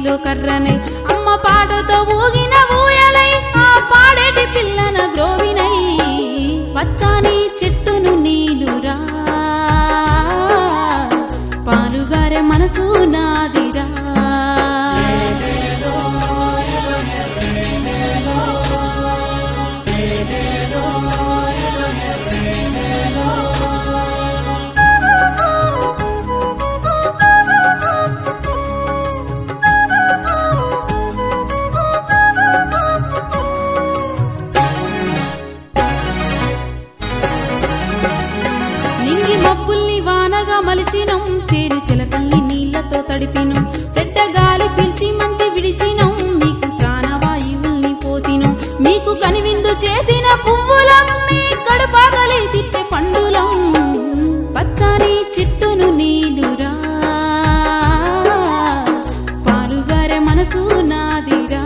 చేతిలో కర్రనై అమ్మ పాటతో ఊగిన ఊయలై ఆ పాడేటి పిల్లన గ్రోవినై పచ్చాని చెట్టును నీలురా పాలుగారే మనసు నాదిరా మబ్బుల్ని వానగా మలిచినం చేరు చెలపల్లి నీళ్లతో తడిపినం చెడ్డ గాలి పిలిచి మంచి విడిచినం మీకు ప్రాణవాయువుల్ని పోసినం మీకు కనివిందు చేసిన పువ్వులం మీ కడుపాగలి తీర్చే పండులం పచ్చాని చెట్టును నీలురా పాలుగారే మనసు నాదిరా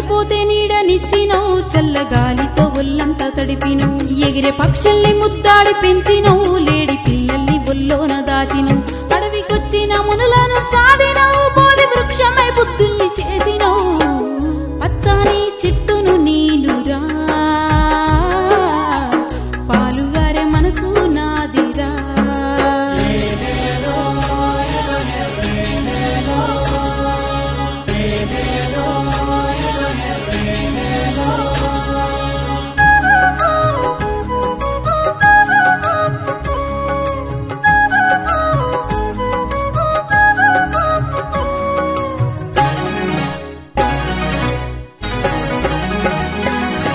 పోతే నీడనిచ్చినవు చల్లగాలితో ఒళ్ళంతా తడిపినవు ఎగిరే పక్షుల్ని ముద్దాడి పెంచినవు లేడి పిల్లల్ని బొల్లోన దాచినవు అడవికొచ్చిన మునులను సాధినవు బోధి వృక్షమై బుద్ధుల్ని చేసినవు పచ్చాని చెట్టును నీలురా పాలుగారే మనసు నాదిరా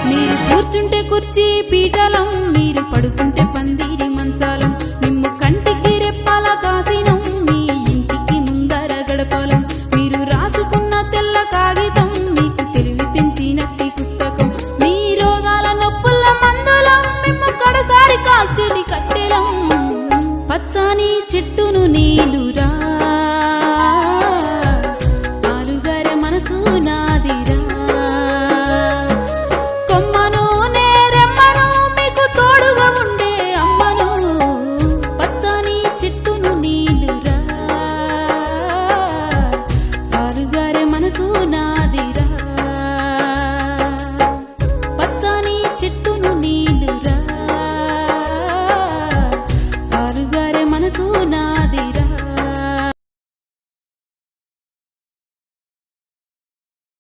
మీరు కూర్చుంటే కుర్చీ పీఠలం మీరు పడుకుంటే పందిరి మంచాలం మిమ్ము కంటికి రెప్పాల కాసినం మీ ఇంటికి ముందర గడపలం మీరు రాసుకున్న తెల్ల కాగితం మీకు తెలివి పెంచినట్టి పుస్తకం మీ రోగాల నొప్పుల మందులం మిమ్ము కడసారి కాల్చెడి కట్టెలం పచ్చాని చెట్టును నీలురా పాలుగారే మనసు నాదిరా కొమ్మను నేరెమ్మను మీకు తోడుగా ఉండే అమ్మను పచ్చాని చెట్టును నీలురా పాలుగారే మనసు నా